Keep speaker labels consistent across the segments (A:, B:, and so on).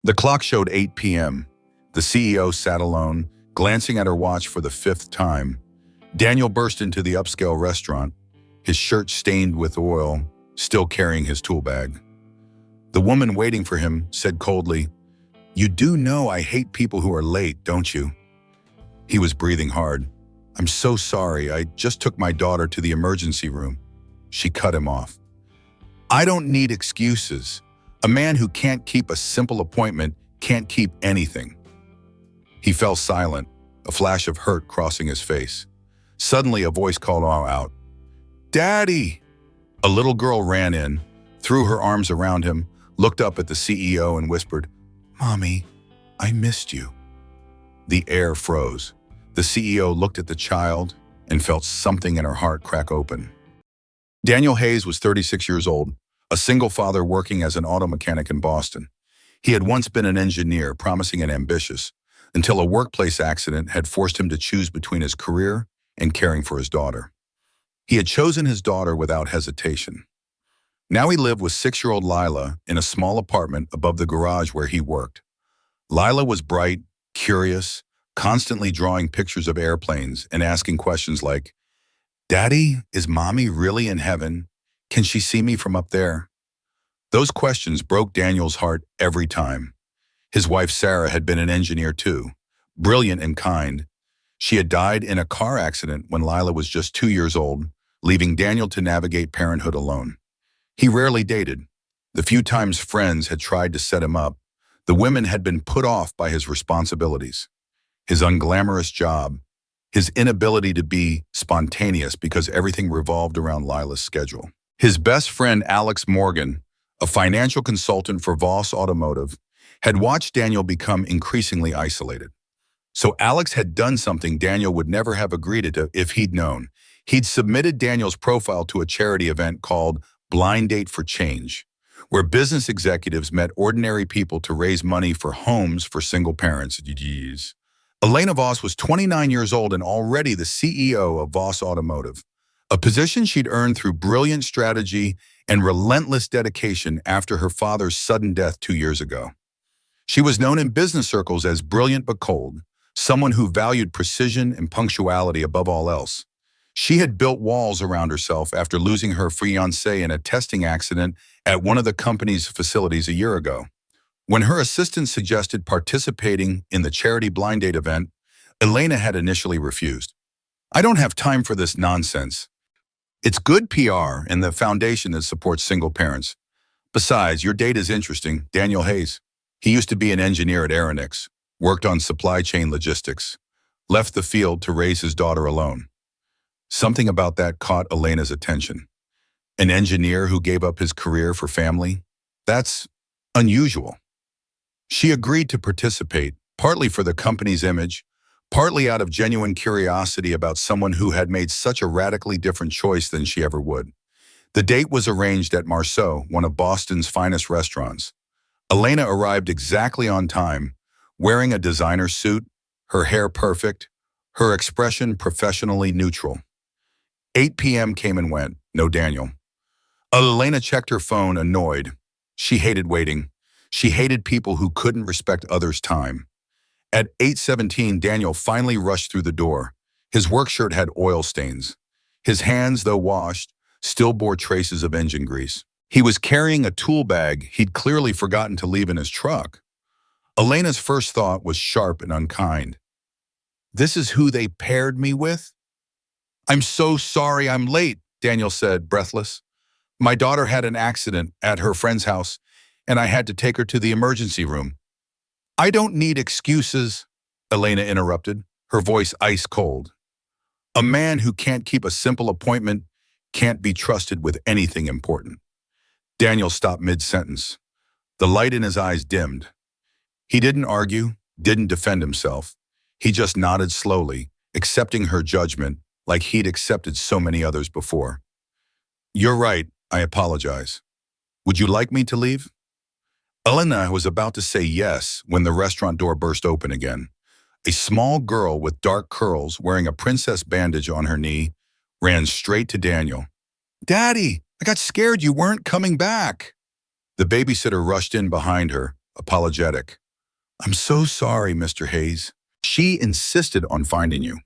A: The clock showed 8 p.m. The CEO sat alone, glancing at her watch for the fifth time. Daniel burst into the upscale restaurant, his shirt stained with oil, still carrying his tool bag. The woman waiting for him said coldly, "You do know I hate people who are late, don't you?" He was breathing hard. "I'm so sorry, I just took my daughter to the emergency room." She cut him off. "I don't need excuses. A man who can't keep a simple appointment can't keep anything." He fell silent, a flash of hurt crossing his face. Suddenly, a voice called out, "Daddy!" A little girl ran in, threw her arms around him, looked up at the CEO and whispered, "Mommy, I missed you." The air froze. The CEO looked at the child and felt something in her heart crack open. Daniel Hayes was 36 years old, a single father working as an auto mechanic in Boston. He had once been an engineer, promising and ambitious, until a workplace accident had forced him to choose between his career and caring for his daughter. He had chosen his daughter without hesitation. Now he lived with 6-year-old Lila in a small apartment above the garage where he worked. Lila was bright, curious, constantly drawing pictures of airplanes and asking questions like, "Daddy, is Mommy really in heaven? Can she see me from up there?" Those questions broke Daniel's heart every time. His wife Sarah had been an engineer too, brilliant and kind. She had died in a car accident when Lila was just 2 years old, leaving Daniel to navigate parenthood alone. He rarely dated. The few times friends had tried to set him up, the women had been put off by his responsibilities, his unglamorous job, his inability to be spontaneous because everything revolved around Lila's schedule. His best friend Alex Morgan, a financial consultant for Voss Automotive, had watched Daniel become increasingly isolated. So Alex had done something Daniel would never have agreed to if he'd known. He'd submitted Daniel's profile to a charity event called Blind Date for Change, where business executives met ordinary people to raise money for homes for single parents. Jeez. Elena Voss was 29 years old and already the CEO of Voss Automotive, a position she'd earned through brilliant strategy and relentless dedication after her father's sudden death 2 years ago. She was known in business circles as brilliant but cold, someone who valued precision and punctuality above all else. She had built walls around herself after losing her fiancé in a testing accident at one of the company's facilities a year ago. When her assistant suggested participating in the charity blind date event, Elena had initially refused. "I don't have time for this nonsense. It's good PR and the foundation that supports single parents. Besides, your date is interesting, Daniel Hayes. He used to be an engineer at Aeronix, worked on supply chain logistics, left the field to raise his daughter alone." Something about that caught Elena's attention. An engineer who gave up his career for family? That's unusual. She agreed to participate, partly for the company's image, partly out of genuine curiosity about someone who had made such a radically different choice than she ever would. The date was arranged at Marceau, one of Boston's finest restaurants. Elena arrived exactly on time, wearing a designer suit, her hair perfect, her expression professionally neutral. 8 p.m. came and went, no Daniel. Elena checked her phone, annoyed. She hated waiting. She hated people who couldn't respect others' time. At 8:17, Daniel finally rushed through the door. His work shirt had oil stains. His hands, though washed, still bore traces of engine grease. He was carrying a tool bag he'd clearly forgotten to leave in his truck. Elena's first thought was sharp and unkind. "This is who they paired me with?" "I'm so sorry I'm late," Daniel said, breathless. "My daughter had an accident at her friend's house, and I had to take her to the emergency room." "I don't need excuses," Elena interrupted, her voice ice cold. "A man who can't keep a simple appointment can't be trusted with anything important." Daniel stopped mid-sentence. The light in his eyes dimmed. He didn't argue, didn't defend himself. He just nodded slowly, accepting her judgment like he'd accepted so many others before. "You're right, I apologize. Would you like me to leave?" Elena was about to say yes when the restaurant door burst open again. A small girl with dark curls wearing a princess bandage on her knee ran straight to Daniel. "Daddy, I got scared you weren't coming back." The babysitter rushed in behind her, apologetic. I'm so sorry, Mr. Hayes. She insisted on finding you.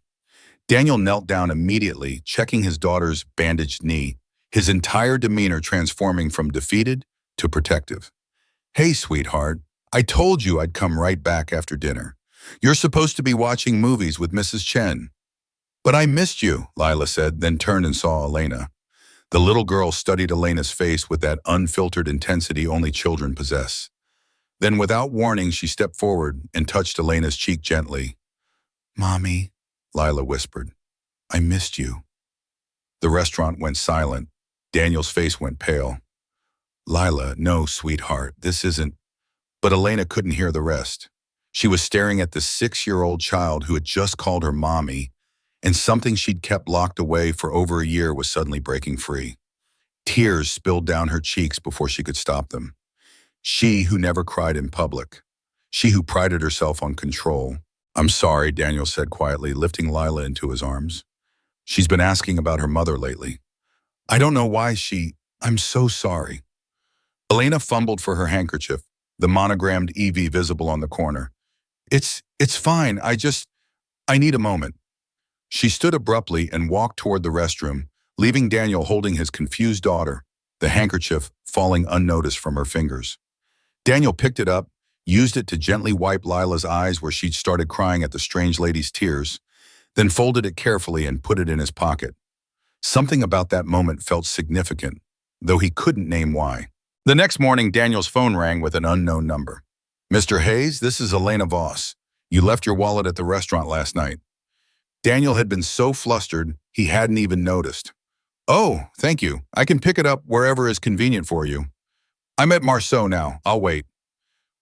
A: Daniel knelt down immediately, checking his daughter's bandaged knee, his entire demeanor transforming from defeated to protective. Hey, sweetheart, I told you I'd come right back after dinner. You're supposed to be watching movies with Mrs. Chen. But I missed you, Lila said, then turned and saw Elena. The little girl studied Elena's face with that unfiltered intensity only children possess. Then, without warning, she stepped forward and touched Elena's cheek gently. Mommy, Lila whispered, I missed you. The restaurant went silent. Daniel's face went pale. Lila, no, sweetheart, this isn't. But Elena couldn't hear the rest. She was staring at the 6-year-old child who had just called her mommy, and something she'd kept locked away for over a year was suddenly breaking free. Tears spilled down her cheeks before she could stop them. She who never cried in public. She who prided herself on control. I'm sorry, Daniel said quietly, lifting Lila into his arms. She's been asking about her mother lately. I don't know why I'm so sorry. Elena fumbled for her handkerchief, the monogrammed EV visible on the corner. It's fine, I need a moment. She stood abruptly and walked toward the restroom, leaving Daniel holding his confused daughter, the handkerchief falling unnoticed from her fingers. Daniel picked it up, used it to gently wipe Lila's eyes where she'd started crying at the strange lady's tears, then folded it carefully and put it in his pocket. Something about that moment felt significant, though he couldn't name why. The next morning, Daniel's phone rang with an unknown number. Mr. Hayes, this is Elena Voss. You left your wallet at the restaurant last night. Daniel had been so flustered, he hadn't even noticed. Oh, thank you. I can pick it up wherever is convenient for you. I'm at Marceau now. I'll wait.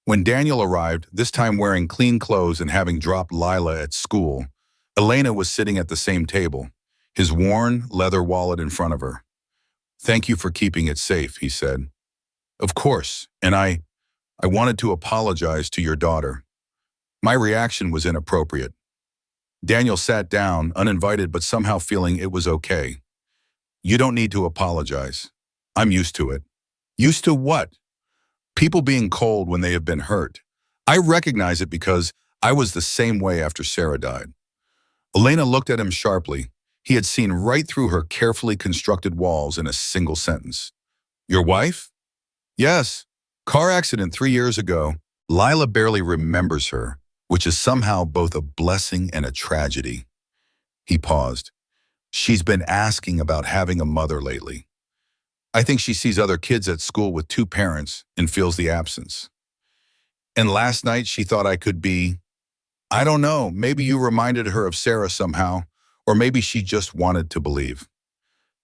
A: When Daniel arrived, this time wearing clean clothes and having dropped Lila at school, Elena was sitting at the same table, his worn leather wallet in front of her. Thank you for keeping it safe, he said. Of course, and I wanted to apologize to your daughter. My reaction was inappropriate. Daniel sat down, uninvited but somehow feeling it was okay. You don't need to apologize. I'm used to it. Used to what? People being cold when they have been hurt. I recognize it because I was the same way after Sarah died. Elena looked at him sharply. He had seen right through her carefully constructed walls in a single sentence. Your wife? Yes. Car accident 3 years ago. Lila barely remembers her, which is somehow both a blessing and a tragedy. He paused. She's been asking about having a mother lately. I think she sees other kids at school with 2 parents and feels the absence. And last night she thought I could be, I don't know, maybe you reminded her of Sarah somehow, or maybe she just wanted to believe.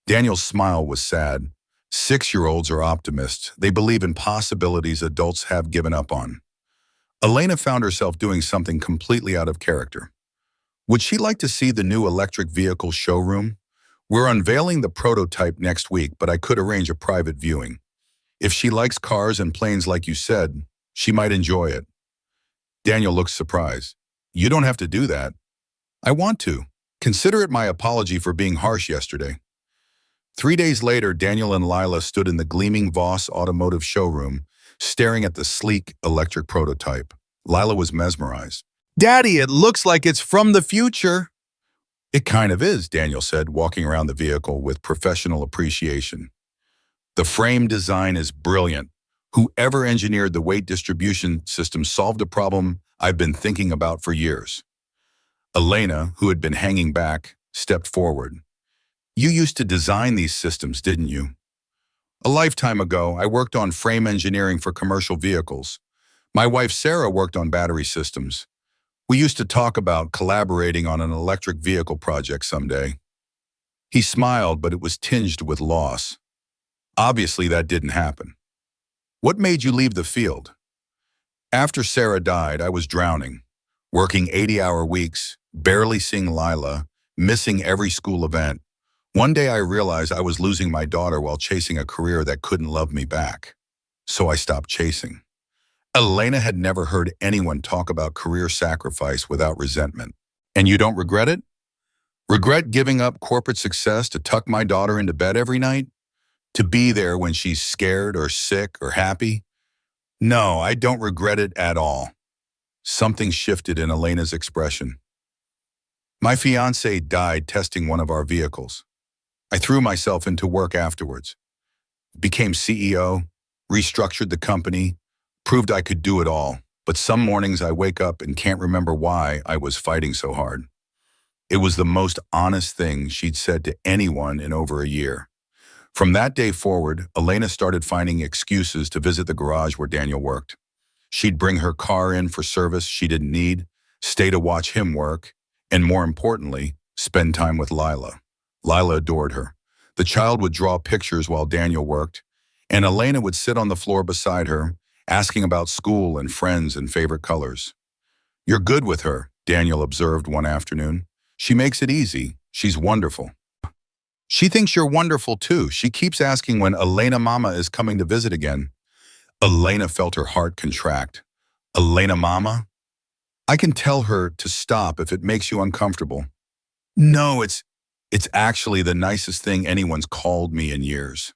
A: Daniel's smile was sad. 6-year-olds are optimists. They believe in possibilities adults have given up on. Elena found herself doing something completely out of character. Would she like to see the new electric vehicle showroom? We're unveiling the prototype next week, but I could arrange a private viewing. If she likes cars and planes like you said, she might enjoy it. Daniel looked surprised. You don't have to do that. I want to. Consider it my apology for being harsh yesterday. 3 days later, Daniel and Lila stood in the gleaming Voss automotive showroom, staring at the sleek electric prototype. Lila was mesmerized. Daddy, it looks like it's from the future. It kind of is, Daniel said, walking around the vehicle with professional appreciation. The frame design is brilliant. Whoever engineered the weight distribution system solved a problem I've been thinking about for years. Elena, who had been hanging back, stepped forward. You used to design these systems, didn't you? A lifetime ago, I worked on frame engineering for commercial vehicles. My wife Sarah worked on battery systems. We used to talk about collaborating on an electric vehicle project someday. He smiled, but it was tinged with loss. Obviously, that didn't happen. What made you leave the field? After Sarah died, I was drowning, working 80-hour weeks, barely seeing Lila, missing every school event. One day I realized I was losing my daughter while chasing a career that couldn't love me back. So I stopped chasing. Elena had never heard anyone talk about career sacrifice without resentment. And you don't regret it? Regret giving up corporate success to tuck my daughter into bed every night? To be there when she's scared or sick or happy? No, I don't regret it at all. Something shifted in Elena's expression. My fiancé died testing one of our vehicles. I threw myself into work afterwards, became CEO, restructured the company, proved I could do it all. But some mornings I wake up and can't remember why I was fighting so hard. It was the most honest thing she'd said to anyone in over a year. From that day forward, Elena started finding excuses to visit the garage where Daniel worked. She'd bring her car in for service she didn't need, stay to watch him work, and more importantly, spend time with Lila. Lila adored her. The child would draw pictures while Daniel worked, and Elena would sit on the floor beside her, asking about school and friends and favorite colors. "You're good with her," Daniel observed one afternoon. "She makes it easy. She's wonderful." "She thinks you're wonderful too. She keeps asking when Elena Mama is coming to visit again." Elena felt her heart contract. "Elena Mama? I can tell her to stop if it makes you uncomfortable." "No, it's actually the nicest thing anyone's called me in years."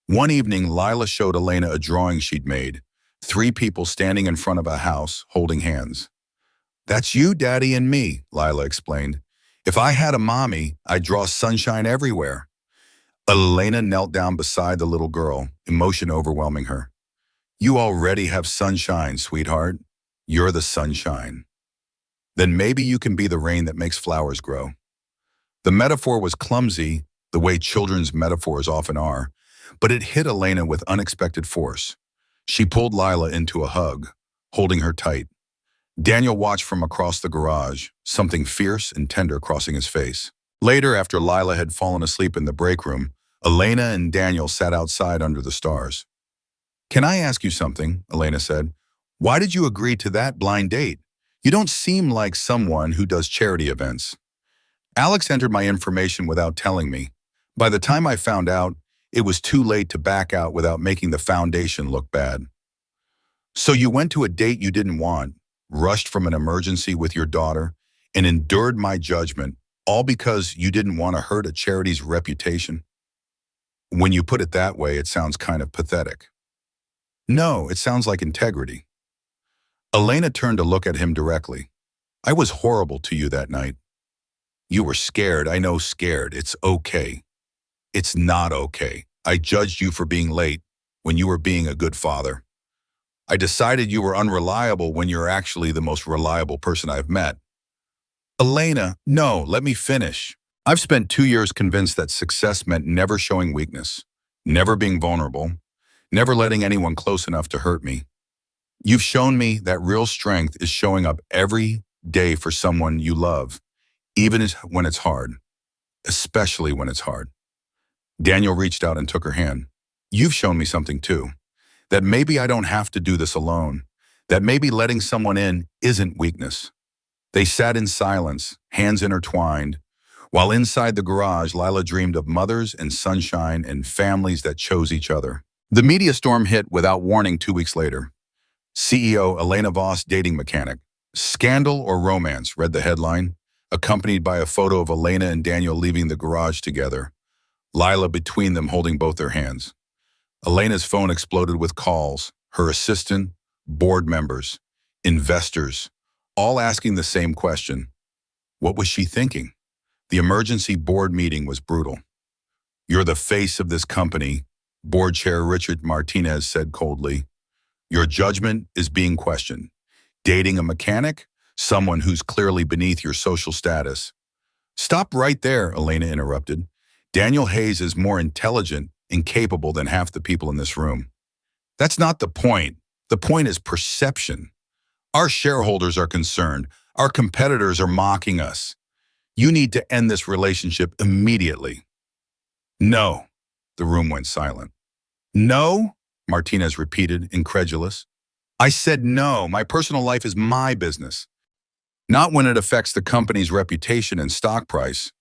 A: One evening, Lila showed Elena a drawing she'd made. 3 people standing in front of a house, holding hands. "That's you, Daddy, and me," Lila explained. "If I had a mommy, I'd draw sunshine everywhere." Elena knelt down beside the little girl, emotion overwhelming her. "You already have sunshine, sweetheart. You're the sunshine. Then maybe you can be the rain that makes flowers grow." The metaphor was clumsy, the way children's metaphors often are, but it hit Elena with unexpected force. She pulled Lila into a hug, holding her tight. Daniel watched from across the garage, something fierce and tender crossing his face. Later, after Lila had fallen asleep in the break room, Elena and Daniel sat outside under the stars. "Can I ask you something?" Elena said. "Why did you agree to that blind date? You don't seem like someone who does charity events." "Alex entered my information without telling me. By the time I found out, it was too late to back out without making the foundation look bad." "So you went to a date you didn't want, rushed from an emergency with your daughter, and endured my judgment, all because you didn't want to hurt a charity's reputation?" "When you put it that way, it sounds kind of pathetic." "No, it sounds like integrity." Elena turned to look at him directly. "I was horrible to you that night." "You were scared, I know, scared. It's okay." "It's not okay. I judged you for being late when you were being a good father. I decided you were unreliable when you're actually the most reliable person I've met." "Elena, no, let me finish. I've spent 2 years convinced that success meant never showing weakness, never being vulnerable, never letting anyone close enough to hurt me. You've shown me that real strength is showing up every day for someone you love, even when it's hard, especially when it's hard." Daniel reached out and took her hand. "You've shown me something too, that maybe I don't have to do this alone, that maybe letting someone in isn't weakness." They sat in silence, hands intertwined, while inside the garage, Lila dreamed of mothers and sunshine and families that chose each other. The media storm hit without warning 2 weeks later. CEO Elena Voss dating mechanic. "Scandal or romance," read the headline, accompanied by a photo of Elena and Daniel leaving the garage together, Lila between them holding both their hands. Elena's phone exploded with calls, her assistant, board members, investors, all asking the same question. What was she thinking? The emergency board meeting was brutal. "You're the face of this company," board chair Richard Martinez said coldly. "Your judgment is being questioned. Dating a mechanic? Someone who's clearly beneath your social status." "Stop right there," Elena interrupted. "Daniel Hayes is more intelligent and capable than half the people in this room." "That's not the point. The point is perception. Our shareholders are concerned. Our competitors are mocking us. You need to end this relationship immediately." "No." The room went silent. "No?" Martinez repeated, incredulous. "I said no. My personal life is my business. Not when it affects the company's reputation and stock price.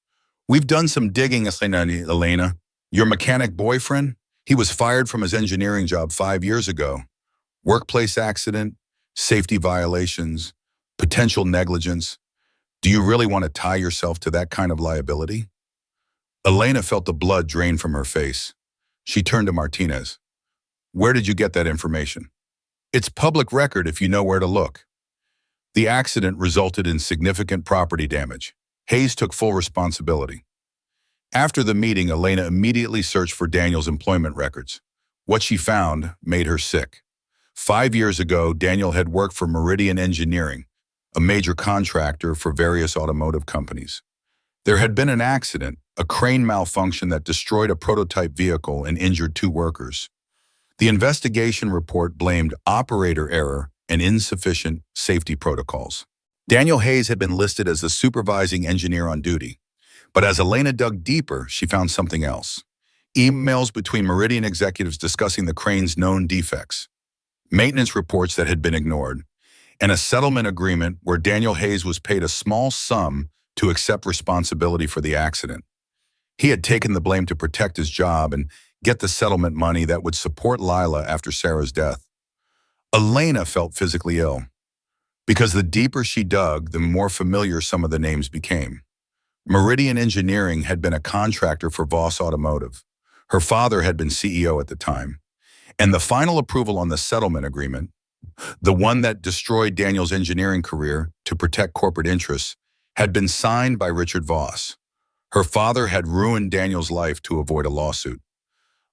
A: We've done some digging, Elena. Your mechanic boyfriend? He was fired from his engineering job 5 years ago. Workplace accident, safety violations, potential negligence. Do you really want to tie yourself to that kind of liability?" Elena felt the blood drain from her face. She turned to Martinez. "Where did you get that information?" It's public record if you know where to look. The accident resulted in significant property damage. Hayes took full responsibility. After the meeting, Elena immediately searched for Daniel's employment records. What she found made her sick. 5 years ago, Daniel had worked for Meridian Engineering, a major contractor for various automotive companies. There had been an accident, a crane malfunction that destroyed a prototype vehicle and injured 2 workers. The investigation report blamed operator error and insufficient safety protocols. Daniel Hayes had been listed as the supervising engineer on duty, but as Elena dug deeper, she found something else. Emails between Meridian executives discussing the crane's known defects, maintenance reports that had been ignored, and a settlement agreement where Daniel Hayes was paid a small sum to accept responsibility for the accident. He had taken the blame to protect his job and get the settlement money that would support Lila after Sarah's death. Elena felt physically ill, because the deeper she dug, the more familiar some of the names became. Meridian Engineering had been a contractor for Voss Automotive. Her father had been CEO at the time. And the final approval on the settlement agreement, the one that destroyed Daniel's engineering career to protect corporate interests, had been signed by Richard Voss. Her father had ruined Daniel's life to avoid a lawsuit.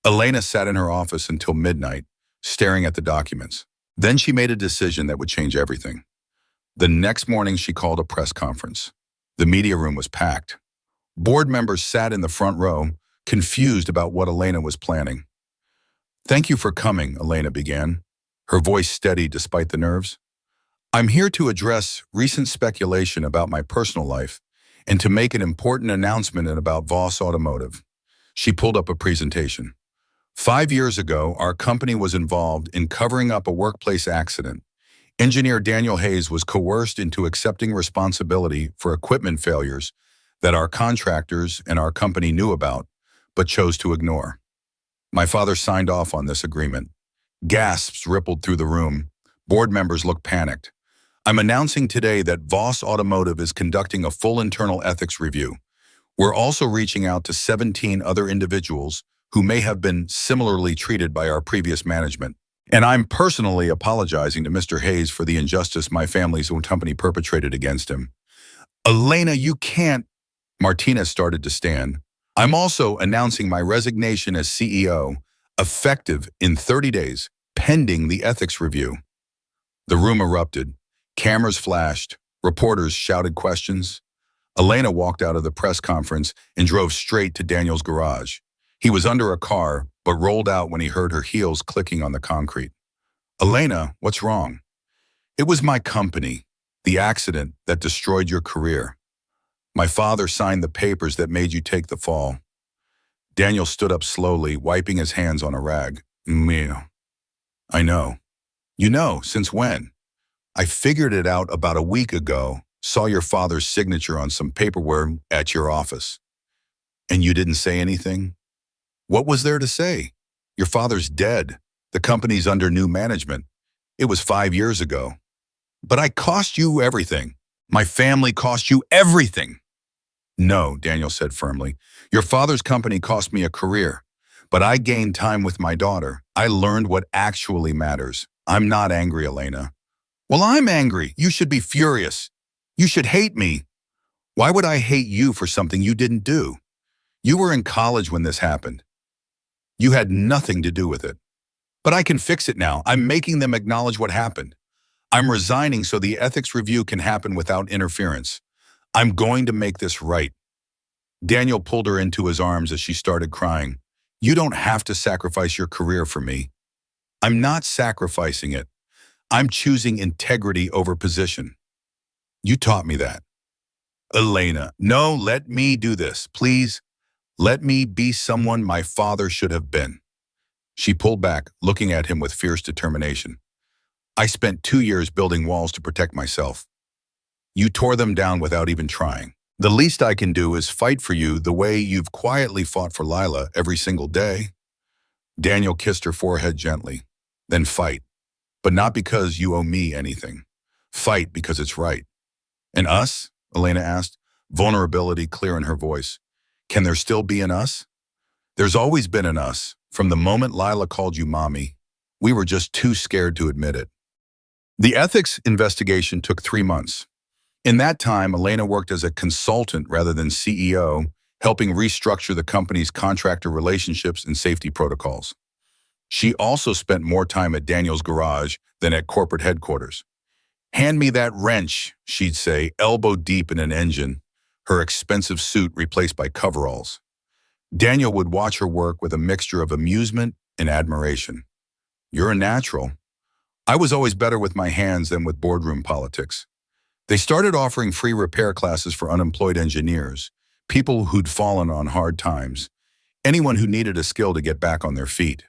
A: Elena sat in her office until midnight, staring at the documents. Then she made a decision that would change everything. The next morning, she called a press conference. The media room was packed. Board members sat in the front row, confused about what Elena was planning. "Thank you for coming," Elena began, her voice steady despite the nerves. "I'm here to address recent speculation about my personal life and to make an important announcement about Voss Automotive." She pulled up a presentation. 5 years ago, our company was involved in covering up a workplace accident. Engineer Daniel Hayes was coerced into accepting responsibility for equipment failures that our contractors and our company knew about, but chose to ignore. My father signed off on this agreement. Gasps rippled through the room. Board members looked panicked. "I'm announcing today that Voss Automotive is conducting a full internal ethics review. We're also reaching out to 17 other individuals who may have been similarly treated by our previous management. And I'm personally apologizing to Mr. Hayes for the injustice my family's own company perpetrated against him." "Elena, you can't." Martinez started to stand. "I'm also announcing my resignation as CEO, effective in 30 days, pending the ethics review." The room erupted. Cameras flashed. Reporters shouted questions. Elena walked out of the press conference and drove straight to Daniel's garage. He was under a car, but rolled out when he heard her heels clicking on the concrete. "Elena, what's wrong?" "It was my company, the accident that destroyed your career. My father signed the papers that made you take the fall." Daniel stood up slowly, wiping his hands on a rag. "Meow. I know." "You know, since when?" "I figured it out about a week ago, saw your father's signature on some paperwork at your office." "And you didn't say anything?" "What was there to say? Your father's dead. The company's under new management. It was 5 years ago." "But I cost you everything. My family cost you everything." "No," Daniel said firmly. "Your father's company cost me a career, but I gained time with my daughter. I learned what actually matters. I'm not angry, Elena." "Well, I'm angry. You should be furious. You should hate me." "Why would I hate you for something you didn't do? You were in college when this happened. You had nothing to do with it." "But I can fix it now. I'm making them acknowledge what happened. I'm resigning so the ethics review can happen without interference. I'm going to make this right." Daniel pulled her into his arms as she started crying. "You don't have to sacrifice your career for me." "I'm not sacrificing it. I'm choosing integrity over position. You taught me that." "Elena, no, let me do this, please. Let me be someone my father should have been." She pulled back, looking at him with fierce determination. "I spent 2 years building walls to protect myself. You tore them down without even trying. The least I can do is fight for you the way you've quietly fought for Lila every single day." Daniel kissed her forehead gently. "Then fight. But not because you owe me anything. Fight because it's right." "And us?" Elena asked, vulnerability clear in her voice. "Can there still be an us?" "There's always been an us, from the moment Lila called you mommy. We were just too scared to admit it. The ethics investigation took 3 months. In that time, Elena worked as a consultant rather than CEO, helping restructure the company's contractor relationships and safety protocols. She also spent more time at Daniel's garage than at corporate headquarters. "Hand me that wrench," she'd say, elbow deep in an engine, her expensive suit replaced by coveralls. Daniel would watch her work with a mixture of amusement and admiration. "You're a natural." I was always better with my hands than with boardroom politics. They started offering free repair classes for unemployed engineers, people who'd fallen on hard times, anyone who needed a skill to get back on their feet.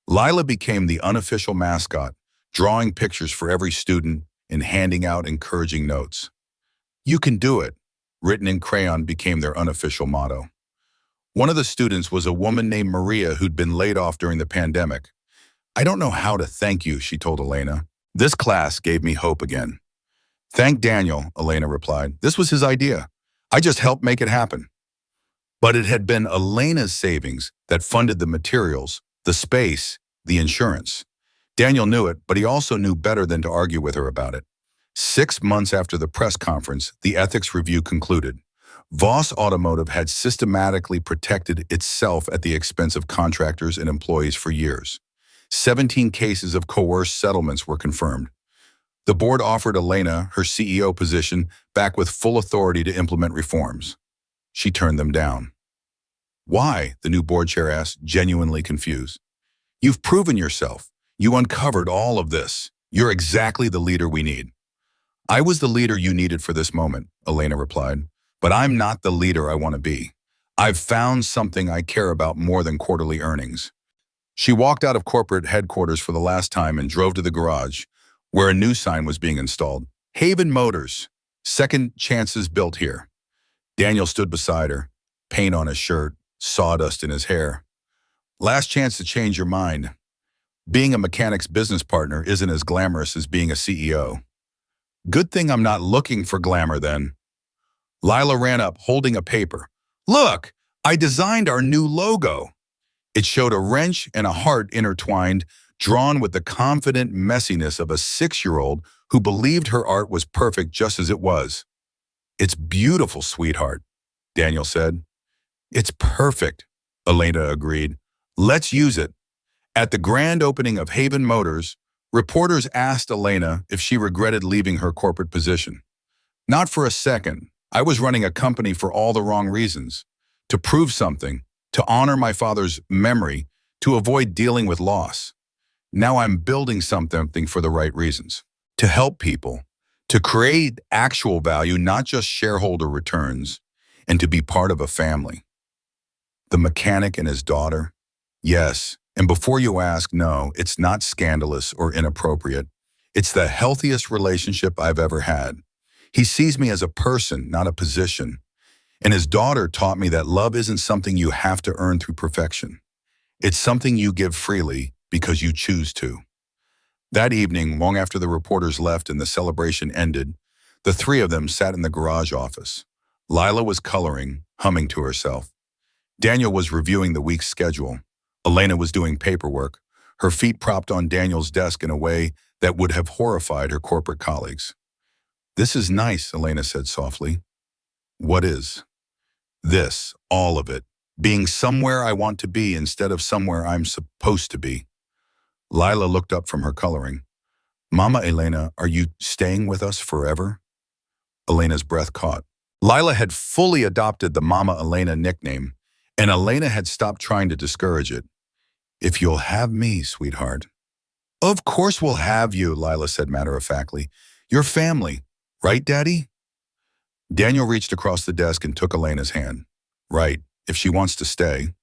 A: Lila became the unofficial mascot, drawing pictures for every student and handing out encouraging notes. "You can do it," written in crayon, became their unofficial motto. One of the students was a woman named Maria who'd been laid off during the pandemic. "I don't know how to thank you," she told Elena. "This class gave me hope again." "Thank Daniel," Elena replied. "This was his idea. I just helped make it happen." But it had been Elena's savings that funded the materials, the space, the insurance. Daniel knew it, but he also knew better than to argue with her about it. 6 months after the press conference, the ethics review concluded. Voss Automotive had systematically protected itself at the expense of contractors and employees for years. 17 cases of coerced settlements were confirmed. The board offered Elena her CEO position back with full authority to implement reforms. She turned them down. "Why?" the new board chair asked, genuinely confused. "You've proven yourself. You uncovered all of this. You're exactly the leader we need." "I was the leader you needed for this moment," Elena replied, "but I'm not the leader I want to be. I've found something I care about more than quarterly earnings." She walked out of corporate headquarters for the last time and drove to the garage, where a new sign was being installed. "Haven Motors. Second chances built here." Daniel stood beside her, paint on his shirt, sawdust in his hair. "Last chance to change your mind. Being a mechanic's business partner isn't as glamorous as being a CEO." "Good thing I'm not looking for glamour then." Lila ran up, holding a paper. "Look, I designed our new logo." It showed a wrench and a heart intertwined, drawn with the confident messiness of a 6-year-old who believed her art was perfect just as it was. "It's beautiful, sweetheart," Daniel said. "It's perfect," Elena agreed. "Let's use it." At the grand opening of Haven Motors, reporters asked Elena if she regretted leaving her corporate position. "Not for a second. I was running a company for all the wrong reasons. To prove something, to honor my father's memory, to avoid dealing with loss. Now I'm building something for the right reasons. To help people, to create actual value, not just shareholder returns, and to be part of a family." The mechanic and his daughter? Yes, and before you ask, no, it's not scandalous or inappropriate. It's the healthiest relationship I've ever had. He sees me as a person, not a position. And his daughter taught me that love isn't something you have to earn through perfection. It's something you give freely because you choose to. That evening, long after the reporters left and the celebration ended, the three of them sat in the garage office. Lila was coloring, humming to herself. Daniel was reviewing the week's schedule. Elena was doing paperwork, her feet propped on Daniel's desk in a way that would have horrified her corporate colleagues. "This is nice," Elena said softly. "What is?" "This, all of it. Being somewhere I want to be instead of somewhere I'm supposed to be." Lila looked up from her coloring. "Mama Elena, are you staying with us forever?" Elena's breath caught. Lila had fully adopted the Mama Elena nickname, and Elena had stopped trying to discourage it. "If you'll have me, sweetheart." "Of course we'll have you," Lila said matter-of-factly. "Your family, right, Daddy?" Daniel reached across the desk and took Elena's hand. "Right, if she wants to stay."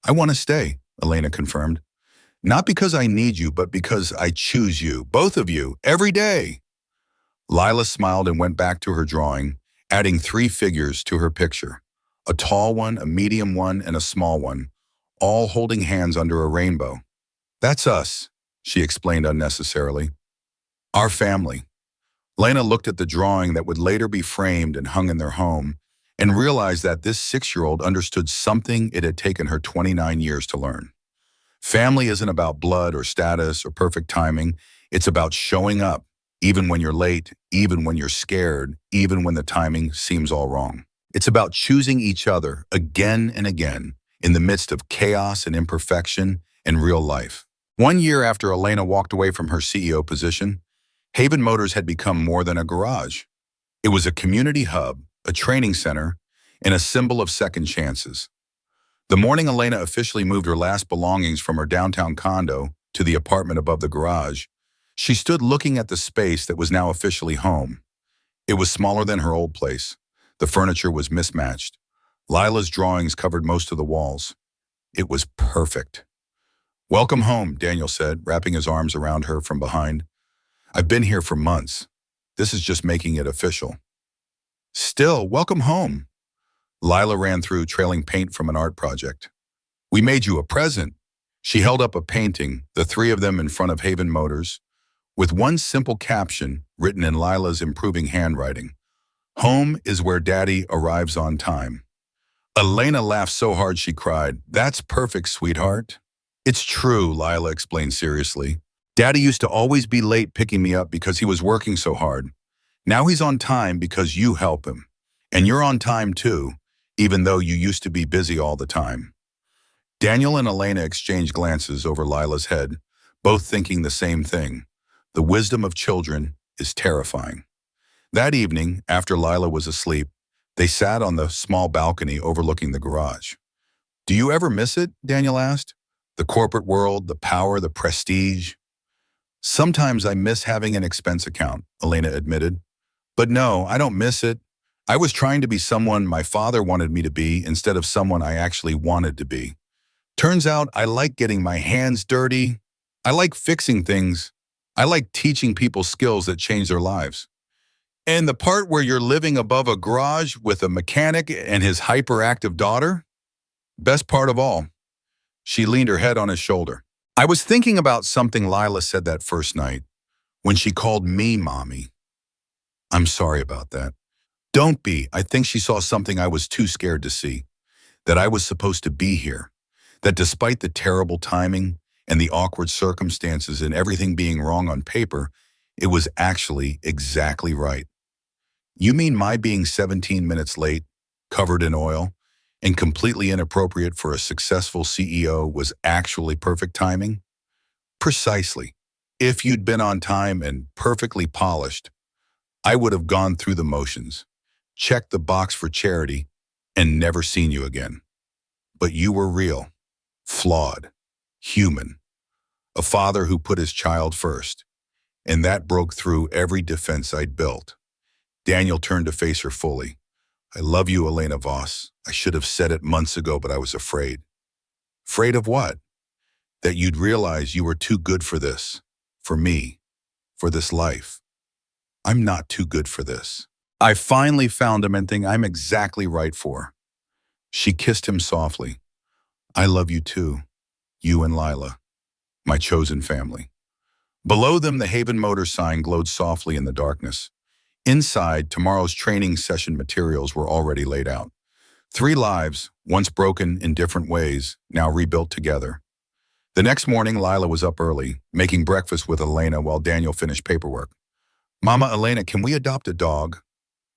A: "I want to stay," Elena confirmed. "Not because I need you, but because I choose you, both of you, every day." Lila smiled and went back to her drawing, adding 3 figures to her picture. A tall one, a medium one, and a small one, all holding hands under a rainbow. "That's us," she explained unnecessarily. "Our family." Lena looked at the drawing that would later be framed and hung in their home and realized that this 6-year-old understood something it had taken her 29 years to learn. Family isn't about blood or status or perfect timing. It's about showing up, even when you're late, even when you're scared, even when the timing seems all wrong. It's about choosing each other again and again in the midst of chaos and imperfection in real life. 1 year after Elena walked away from her CEO position, Haven Motors had become more than a garage. It was a community hub, a training center, and a symbol of second chances. The morning Elena officially moved her last belongings from her downtown condo to the apartment above the garage, she stood looking at the space that was now officially home. It was smaller than her old place. The furniture was mismatched. Lila's drawings covered most of the walls. It was perfect. "Welcome home," Daniel said, wrapping his arms around her from behind. "I've been here for months. This is just making it official." "Still, welcome home." Lila ran through, trailing paint from an art project. "We made you a present." She held up a painting, the three of them in front of Haven Motors, with one simple caption written in Lila's improving handwriting: "Home is where Daddy arrives on time." Elena laughed so hard she cried. "That's perfect, sweetheart." "It's true," Lila explained seriously. "Daddy used to always be late picking me up because he was working so hard. Now he's on time because you help him. And you're on time too, even though you used to be busy all the time." Daniel and Elena exchanged glances over Lila's head, both thinking the same thing. The wisdom of children is terrifying. That evening, after Lila was asleep, they sat on the small balcony overlooking the garage. "Do you ever miss it?" Daniel asked. "The corporate world, the power, the prestige." "Sometimes I miss having an expense account," Elena admitted. "But no, I don't miss it. I was trying to be someone my father wanted me to be instead of someone I actually wanted to be. Turns out I like getting my hands dirty. I like fixing things. I like teaching people skills that change their lives. And the part where you're living above a garage with a mechanic and his hyperactive daughter? Best part of all." She leaned her head on his shoulder. "I was thinking about something Lila said that first night, when she called me mommy. I'm sorry about that." "Don't be. I think she saw something I was too scared to see. That I was supposed to be here. That despite the terrible timing and the awkward circumstances and everything being wrong on paper, it was actually exactly right." "You mean my being 17 minutes late, covered in oil, and completely inappropriate for a successful CEO was actually perfect timing?" "Precisely. If you'd been on time and perfectly polished, I would have gone through the motions, checked the box for charity, and never seen you again. But you were real, flawed, human, a father who put his child first, and that broke through every defense I'd built." Daniel turned to face her fully. "I love you, Elena Voss. I should have said it months ago, but I was afraid." "Afraid of what?" "That you'd realize you were too good for this, for me, for this life. I'm not too good for this. I finally found a man thing I'm exactly right for." She kissed him softly. "I love you too, you and Lila, my chosen family." Below them, the Haven Motors sign glowed softly in the darkness. Inside, tomorrow's training session materials were already laid out. 3 lives, once broken in different ways, now rebuilt together. The next morning, Lila was up early, making breakfast with Elena while Daniel finished paperwork. "Mama, Elena, can we adopt a dog?"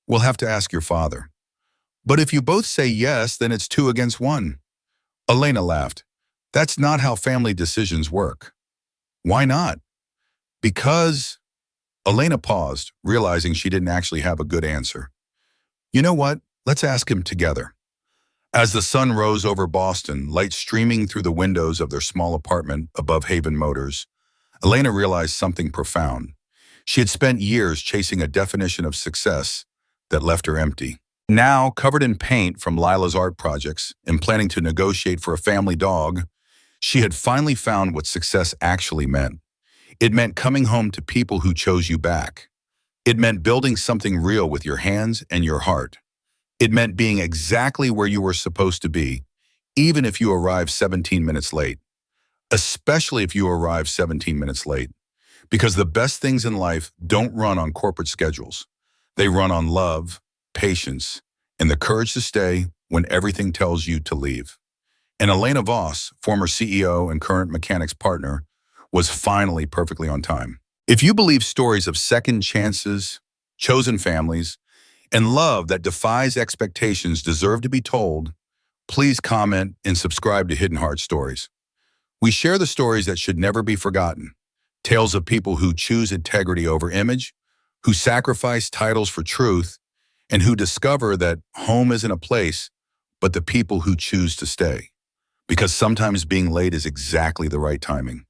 A: "We'll have to ask your father." "But if you both say yes, then it's 2 against 1. Elena laughed. "That's not how family decisions work." "Why not?" "Because—" Elena paused, realizing she didn't actually have a good answer. "You know what? Let's ask him together." As the sun rose over Boston, light streaming through the windows of their small apartment above Haven Motors, Elena realized something profound. She had spent years chasing a definition of success that left her empty. Now, covered in paint from Lila's art projects and planning to negotiate for a family dog, she had finally found what success actually meant. It meant coming home to people who chose you back. It meant building something real with your hands and your heart. It meant being exactly where you were supposed to be, even if you arrived 17 minutes late. Especially if you arrived 17 minutes late. Because the best things in life don't run on corporate schedules. They run on love, patience, and the courage to stay when everything tells you to leave. And Elena Voss, former CEO and current mechanics partner, was finally perfectly on time. If you believe stories of second chances, chosen families, and love that defies expectations deserve to be told, please comment and subscribe to Hidden Heart Stories. We share the stories that should never be forgotten, tales of people who choose integrity over image, who sacrifice titles for truth, and who discover that home isn't a place, but the people who choose to stay. Because sometimes being late is exactly the right timing.